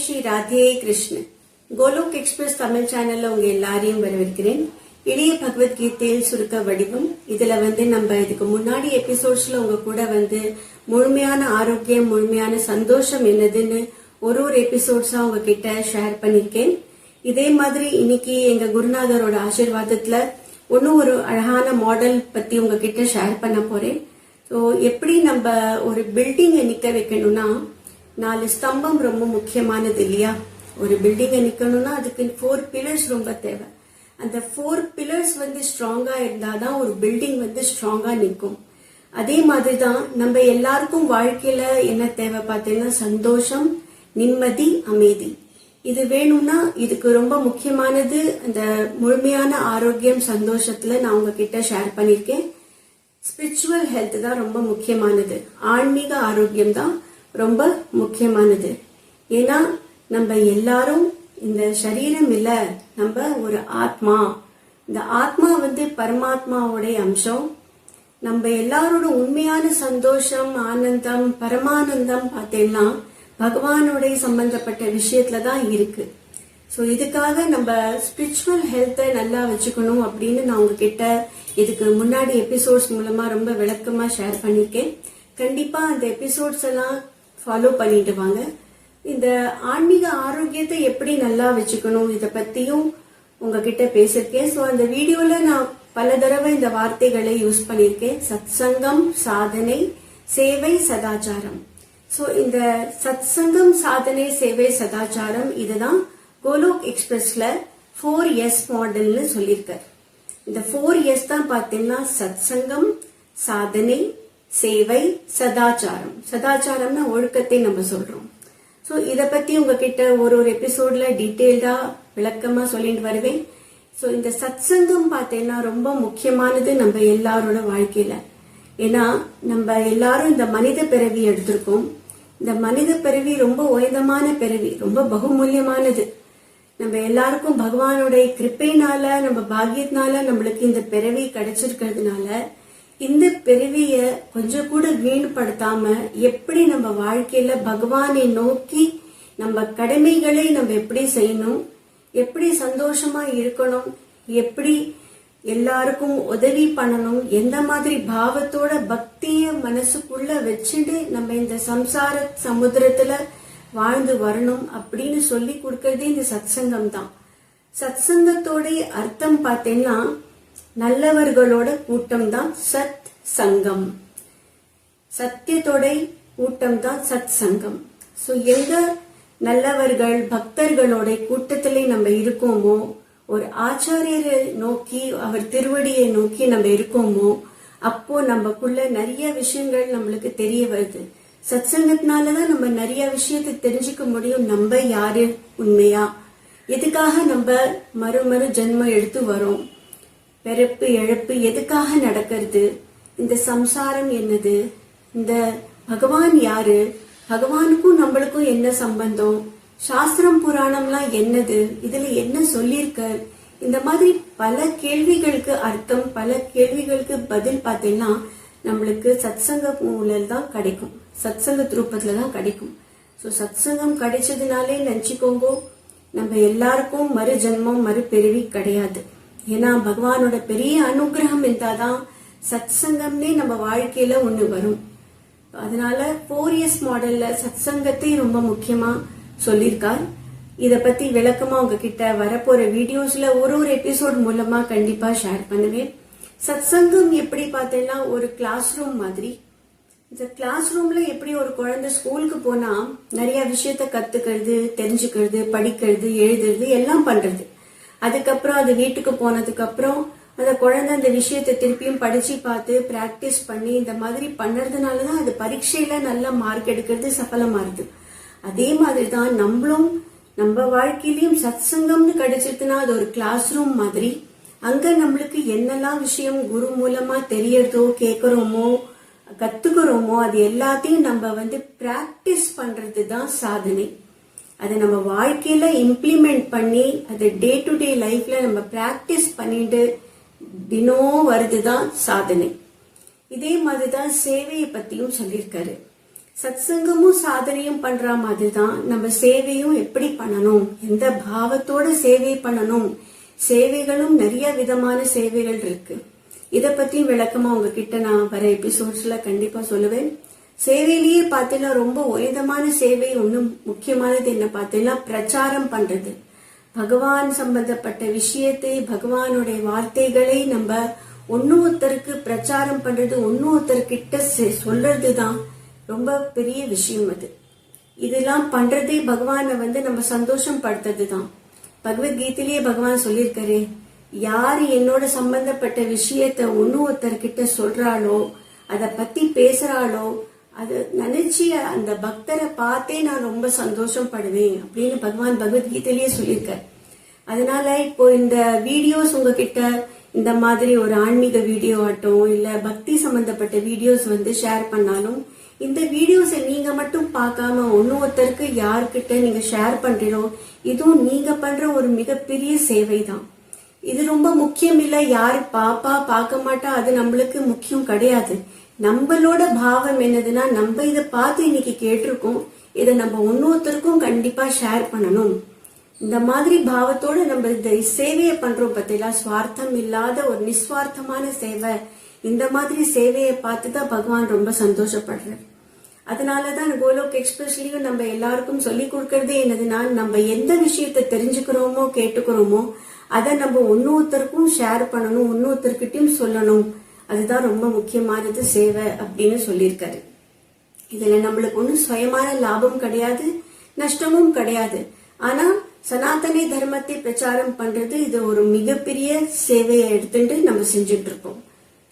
Sri Radhe Krishna. Golok express Tamil சேனல்ல உங்க எல்லாரையும் வரவேற்கிறேன். இளைய பகவத்கீதையில் சுருக்க வடிவம். இதுல நம்ம இதுக்கு முன்னாடி எபிசோட்ஸ்ல உங்க கூட முழுமையான ஆரோக்கியம், முழுமையான சந்தோஷம் என்னதுன்னு ஒரு எபிசோட்ஸா உங்ககிட்ட ஷேர் பண்ணிருக்கேன். இதே மாதிரி இன்னைக்கு எங்க குருநாதரோட ஆசீர்வாதத்துல ஒரு அழகான மாடல் பத்தி உங்ககிட்ட ஷேர் பண்ண போறேன். ஸோ எப்படி நம்ம ஒரு பில்டிங்கை நிக்க வைக்கணும்னா 4 ஸ்தம்பம் ரொம்ப முக்கியமானது இல்லையா? ஒரு பில்டிங்கை நிக்கணும்னா அதுக்கு 4 பில்லர்ஸ் ரொம்ப தேவை. அந்த 4 பில்லர்ஸ் ஸ்ட்ராங்கா இருந்தாதான் ஒரு பில்டிங் ஸ்ட்ராங்கா நிற்கும். அதே மாதிரிதான் நம்ம எல்லாருக்கும் வாழ்க்கையில என்ன தேவை பார்த்தீங்கன்னா சந்தோஷம், நிம்மதி, அமைதி. இது வேணும்னா இதுக்கு ரொம்ப முக்கியமானது அந்த முழுமையான ஆரோக்கியம், சந்தோஷத்துல நான் உங்ககிட்ட ஷேர் பண்ணிருக்கேன். ஸ்பிரிச்சுவல் ஹெல்த் தான் ரொம்ப முக்கியமானது. ஆன்மீக ஆரோக்கியம் தான் ரொம்ப முக்கியமானது. ஏன்னா நம்ம எல்லாரும் இந்த சரீரம் இல்ல, நம்ம ஒரு ஆத்மா. இந்த ஆத்மா பரமாத்மாவுடைய அம்சம். நம்ம எல்லாரோட உண்மையான சந்தோஷம், ஆனந்தம், பரமானந்தம் பார்த்தீங்கன்னா பகவானுடைய சம்பந்தப்பட்ட விஷயத்துலதான் இருக்கு. ஸோ இதுக்காக நம்ம ஸ்பிரிச்சுவல் ஹெல்த்தை நல்லா வச்சுக்கணும் அப்படின்னு நான் உங்ககிட்ட இதுக்கு முன்னாடி எபிசோட்ஸ் மூலமா ரொம்ப விளக்கமா ஷேர் பண்ணிருக்கேன். கண்டிப்பா அந்த எபிசோட்ஸ் எல்லாம் ஃபாலோ பண்ணிட்டு வாங்க. இந்த ஆன்மீக ஆரோக்கியத்தை எப்படி நல்லா வச்சுக்கணும் இத பத்தியும் உங்ககிட்ட பேசிருக்கேன். ஸோ அந்த வீடியோல நான் பல தடவை இந்த வார்த்தைகளை யூஸ் பண்ணிருக்கேன். சத்சங்கம், சாதனை, சேவை, சதாச்சாரம். ஸோ இந்த சத்சங்கம், சாதனை, சேவை, சதாச்சாரம் இதுதான் கோலோக் எக்ஸ்பிரஸ்ல 4S மாடல்னு சொல்லியிருக்காரு. இந்த 4S தான் பாத்தீங்கன்னா சத்சங்கம், சாதனை, சேவை, சதாச்சாரம். சதாச்சாரம்னா ஒழுக்கத்தை நம்ம சொல்றோம். சோ இத பத்தி உங்ககிட்ட ஒரு எபிசோட்ல டீடைல்டா விளக்கமா சொல்லிட்டு வருவேன். சோ இந்த சத்சங்கம் பாத்தீங்கன்னா ரொம்ப முக்கியமானது நம்ம எல்லாரோட வாழ்க்கையில. ஏன்னா நம்ம எல்லாரும் இந்த மனித பிறவி எடுத்திருக்கோம். இந்த மனித பிறவி ரொம்ப உயர்ந்தமான பிறவி, ரொம்ப பகுமூல்யமானது. நம்ம எல்லாருக்கும் பகவானுடைய கிருப்பையினால, நம்ம பாக்கியத்தினால நம்மளுக்கு இந்த பிறவி கிடைச்சிருக்கிறதுனால இந்த பிறவிய கொஞ்சம் கூட வீண்படுத்தாம எப்படி நம்ம வாழ்க்கையில பகவானை நோக்கி நம்ம கடமைகளை நம்ம எப்படி செய்யணும், எப்படி சந்தோஷமா இருக்கணும், எப்படி எல்லாருக்கும் உதவி பண்ணணும், எந்த மாதிரி பாவத்தோட பக்திய மனசுக்குள்ள வச்சுட்டு நம்ம இந்த சம்சார சமுத்திரத்துல வாழ்ந்து வரணும் அப்படின்னு சொல்லி கொடுக்கறதே இந்த சத்சங்கம் தான். சத்சங்கத்தோட அர்த்தம் பார்த்தீங்கன்னா நல்லவர்களோட கூட்டம் தான் சத் சங்கம். சத்தியத்தோட கூட்டம் தான் சத் சங்கம். சோ எங்க நல்லவர்கள் பக்தர்களோட கூட்டத்திலே நம்ம இருக்கோமோ, ஒரு ஆச்சாரியரை நோக்கி அவர் திருவடியை நோக்கி நம்ம இருக்கோமோ, அப்போ நமக்குள்ள நிறைய விஷயங்கள் நம்மளுக்கு தெரிய வருது. சத்சங்கத்தினாலதான் நம்ம நிறைய விஷயத்தை தெரிஞ்சுக்க முடியும். நம்ம யாரு உண்மையா, எதுக்காக நம்ம மறு ஜென்மம் எடுத்து வரோம், பிறப்பு இழப்பு எதுக்காக நடக்கிறது, இந்த சம்சாரம் என்னது, இந்த பகவான் யாரு, பகவானுக்கும் நம்மளுக்கும் என்ன சம்பந்தம், சாஸ்திரம் புராணம்லாம் என்னது, இதுல என்ன சொல்லியிருக்க, இந்த மாதிரி பல கேள்விகளுக்கு அர்த்தம், பல கேள்விகளுக்கு பதில் பார்த்தீங்கன்னா நம்மளுக்கு சத்சங்க மூலம் தான் கிடைக்கும், சத்சங்க ரூபத்துல தான் கிடைக்கும். ஸோ சத்சங்கம் கிடைச்சதுனாலே நினைச்சுக்கோங்க, நம்ம எல்லாருக்கும் மறு ஜென்மம் மறுபிறவி கிடையாது. ஏன்னா பகவானோட பெரிய அனுகிரகம் இருந்தாதான் சத்சங்கம்னே நம்ம வாழ்க்கையில ஒண்ணு வரும். அதனால 4S மாடல்ல சத்சங்கத்தை ரொம்ப முக்கியமா சொல்லியிருக்கார். இத பத்தி விளக்கமா உங்ககிட்ட வரப்போற வீடியோஸ்ல ஒரு எபிசோட் மூலமா கண்டிப்பா ஷேர் பண்ணுவேன். சத்சங்கம் எப்படி பார்த்தீங்கன்னா ஒரு கிளாஸ் ரூம் மாதிரி. இந்த கிளாஸ் ரூம்ல எப்படி ஒரு குழந்தை ஸ்கூலுக்கு போனா நிறைய விஷயத்த கத்துக்கிறது, தெரிஞ்சுக்கிறது, படிக்கிறது, எழுதுறது எல்லாம் பண்றது. அதுக்கப்புறம் அது வீட்டுக்கு போனதுக்கு அப்புறம் அந்த குழந்தை அந்த விஷயத்தை திருப்பியும் படிச்சு பார்த்து பிராக்டிஸ் பண்ணி இந்த மாதிரி பண்றதுனாலதான் அது பரீட்சையில நல்ல மார்க் எடுக்கிறது சஃபலமாறுது. அதே மாதிரிதான் நம்மளும் நம்ம வாழ்க்கையிலயும் சத்சங்கம்னு கிடைச்சிருக்குன்னா அது ஒரு கிளாஸ் ரூம் மாதிரி. அங்க நம்மளுக்கு என்னெல்லாம் விஷயம் குரு மூலமா தெரியறதோ, கேட்கிறோமோ, கத்துக்கிறோமோ அது எல்லாத்தையும் நம்ம பிராக்டிஸ் பண்றதுதான் சாதனை. அதை நம்ம வாழ்க்கையில இம்ப்ளிமெண்ட் பண்ணி அதை டே டு டே லைஃப்ல நம்ம பிராக்டிஸ் பண்ணிட்டு தினம் வருதுதான் சாதனை. இதே மாதிரிதான் சேவையை பத்தியும் சொல்லியிருக்காரு. சத்சங்கமும் சாதனையும் பண்ற மாதிரி தான் நம்ம சேவையும் எப்படி பண்ணணும், எந்த பாவத்தோட சேவை பண்ணணும். சேவைகளும் நிறைய விதமான சேவைகள் இருக்கு. இத பத்தி விளக்கமா உங்ககிட்ட நான் வர எபிசோட்ஸ்ல கண்டிப்பா சொல்லுவேன். சேவையிலேயே பார்த்தீங்கன்னா ரொம்ப உயர்தமான சேவை ஒன்னும் முக்கியமானது என்ன பார்த்தீங்கன்னா பிரச்சாரம் பண்றது. பகவான் சம்பந்தப்பட்ட விஷயத்தை, பகவானுடைய வார்த்தைகளை நம்ம ஒன்னொருத்தருக்கு பிரச்சாரம் பண்றது, ஒன்னொருத்தர்கிட்ட சொல்றதுதான் ரொம்ப பெரிய விஷயம். அது இதெல்லாம் பண்றதே பகவானை நம்ம சந்தோஷம் படுத்துறதுதான். பகவத்கீதையிலேயே பகவான் சொல்லியிருக்காரு, யாரு என்னோட சம்பந்தப்பட்ட விஷயத்த ஒன்னொருத்தர்கிட்ட சொல்றாளோ, அத பத்தி பேசுறாளோ, அது நினைச்சு அந்த பக்தரை பார்த்தே நான் ரொம்ப சந்தோஷம் படுவேன் அப்படின்னு பகவான் பகவத்கீதையிலேயே சொல்லியிருக்காரு. அதனால இப்போ இந்த வீடியோஸ் உங்ககிட்ட இந்த மாதிரி ஒரு ஆன்மீக வீடியோ ஆட்டும் இல்ல பக்தி சம்பந்தப்பட்ட வீடியோஸ் ஷேர் பண்ணாலும், இந்த வீடியோஸை நீங்க மட்டும் பார்க்காம ஒன்னொருத்தருக்கு யாருக்கிட்ட நீங்க ஷேர் பண்றீங்களோ, இதுவும் நீங்க பண்ற ஒரு மிகப்பெரிய சேவை தான். இது ரொம்ப முக்கியம் இல்ல, யாரு பாப்பா பார்க்க மாட்டா, அது நம்மளுக்கு முக்கியம் கிடையாது. நம்மளோட பாவம் என்னதுன்னா, நம்ம இதை பார்த்து இன்னைக்கு கேட்டிருக்கோம், இதை நம்ம ஒன்னொருத்தருக்கும் கண்டிப்பா ஷேர் பண்ணணும். இந்த மாதிரி பாவத்தோட நம்ம இந்த சேவையை பண்றோம் பார்த்தீங்களா, சுவார்த்தம் இல்லாத ஒரு நிஸ்வார்த்தமான சேவை. இந்த மாதிரி சேவையை பார்த்துதான் பகவான் ரொம்ப சந்தோஷப்படுறார். அதனாலதான் கோலோக் எக்ஸ்பிரஸ்லயும் நம்ம எல்லாருக்கும் சொல்லி கொடுக்கறதே என்னதுன்னா, நம்ம எந்த விஷயத்த தெரிஞ்சுக்கிறோமோ கேட்டுக்கிறோமோ அதை நம்ம ஒன்னொருத்தருக்கும் ஷேர் பண்ணணும், ஒன்னொருத்தர்கிட்டயும் சொல்லணும். அதுதான் ரொம்ப முக்கியமானது சேவை அப்படின்னு சொல்லியிருக்காரு. இதுல நம்மளுக்கு ஒன்னும் சுயமான லாபம் கிடையாது, நஷ்டமும் கிடையாது. ஆனா சனாதன தர்மத்தை பிரச்சாரம் பண்றது இது ஒரு மிகப்பெரிய சேவையை எடுத்துட்டு நம்ம செஞ்சுட்டு இருக்கோம்.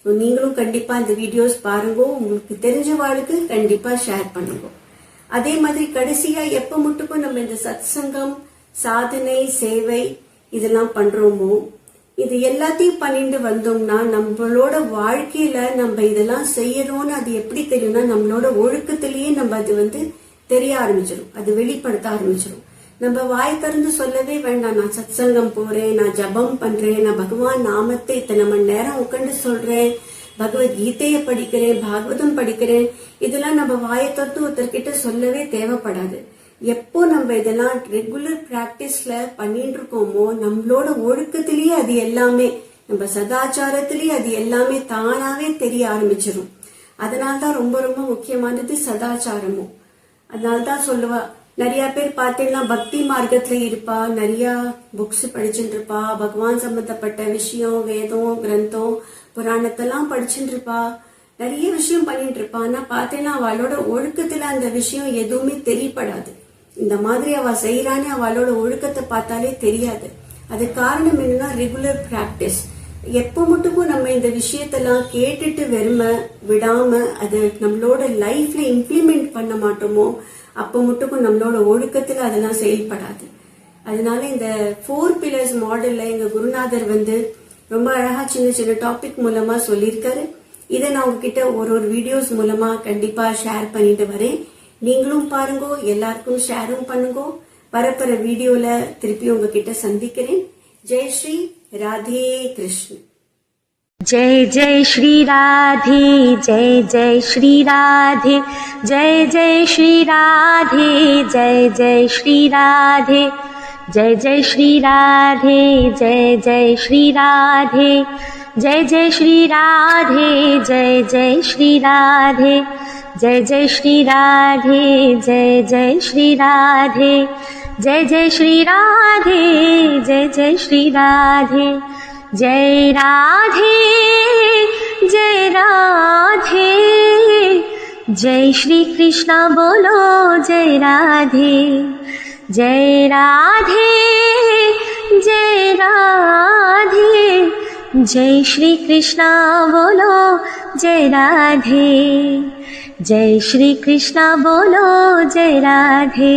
நீங்களும் கண்டிப்பா இந்த வீடியோஸ் பாருங்க, உங்களுக்கு தெரிஞ்சவாளுக்கு கண்டிப்பா ஷேர் பண்ணுங்க. அதே மாதிரி கடைசியா எப்ப மட்டுக்கும் நம்ம இந்த சத்சங்கம், சாதனை, சேவை இதெல்லாம் பண்றோமோ, இது எல்லாத்தையும் பண்ணிட்டு வந்தோம்னா நம்மளோட வாழ்க்கையில நம்ம இதெல்லாம் செய்யறோம்னு அது எப்படி தெரியும்னா, நம்மளோட ஒழுக்கத்திலேயே நம்ம அது தெரிய ஆரம்பிச்சிடும், அது வெளிப்படுத்த ஆரம்பிச்சிடும். நம்ம வாய் திறந்து சொல்லவே வேண்டாம், நான் சத்சங்கம் போறேன், நான் ஜபம் பண்றேன், நான் பகவான் நாமத்தை இத்தனை மணி நேரம் உட்காந்து சொல்றேன், பகவத்கீதைய படிக்கிறேன், பாகவதம் படிக்கிறேன், இதெல்லாம் நம்ம வாயை திறந்து ஒருத்தர்கிட்ட சொல்லவே தேவைப்படாது. எப்போ நம்ம இதெல்லாம் ரெகுலர் பிராக்டிஸ்ல பண்ணிட்டு இருக்கோமோ, நம்மளோட ஒழுக்கத்திலேயே அது எல்லாமே, நம்ம சதாச்சாரத்திலேயே அது எல்லாமே தானாவே தெரிய ஆரம்பிச்சிடும். அதனால்தான் ரொம்ப ரொம்ப முக்கியமானது சதாச்சாரமும். அதனால்தான் சொல்லுவா, நிறைய பேர் பார்த்தீங்கன்னா பக்தி மார்க்கத்துல இருப்பா, நிறைய புக்ஸ் படிச்சுட்டு இருப்பா, பகவான் சம்பந்தப்பட்ட விஷயம், வேதம், கிரந்தம், புராணத்தெல்லாம் படிச்சுட்டு இருப்பா, நிறைய விஷயம் பண்ணிட்டு இருப்பா. ஆனா பார்த்தீங்கன்னா அவளோட ஒழுக்கத்துல அந்த விஷயம் எதுவுமே தெரியப்படாது. இந்த மாதிரி அவ செய்யறானே அவளோட ஒழுக்கத்தை பார்த்தாலே தெரியாது. அது காரணம் என்னன்னா ரெகுலர் பிராக்டிஸ். எப்போ மட்டுக்கும் நம்ம இந்த விஷயத்தெல்லாம் கேட்டுட்டு வெறுமை விடாம அது நம்மளோட லைஃப்ல இம்ப்ளிமெண்ட் பண்ண மாட்டோமோ, அப்ப மட்டுக்கும் நம்மளோட ஒழுக்கத்துல அதெல்லாம் செயல்படாது. அதனால இந்த 4 pillars மாடல்ல எங்க குருநாதர் ரொம்ப அழகா சின்ன சின்ன டாபிக் மூலமா சொல்லியிருக்காரு. இதை நான் உங்ககிட்ட ஒரு வீடியோஸ் மூலமா கண்டிப்பா ஷேர் பண்ணிட்டு வரேன். நீங்களும் பாருங்க, எல்லாருக்கும் ஷேரும் பண்ணுங்க. வரப்போற வீடியோல திருப்பி உங்ககிட்ட சந்திக்கிறேன். ஜெய் ஸ்ரீ ராதே கிருஷ்ண. जय जय श्री राधे, जय जय श्री राधे, जय जय श्री राधे, जय जय श्री राधे, जय जय श्री राधे, जय जय श्री राधे, जय जय श्री राधे, जय जय श्री राधे, जय जय श्री राधे, जय जय श्री राधे, जय जय श्री राधे, जय जय श्री राधे, जय राधे, जय राधे, जय श्री कृष्ण बोलो जय राधे, जय राधे, जय राधे, जय श्री कृष्ण बोलो जय राधे, जय श्री कृष्ण बोलो जय राधे।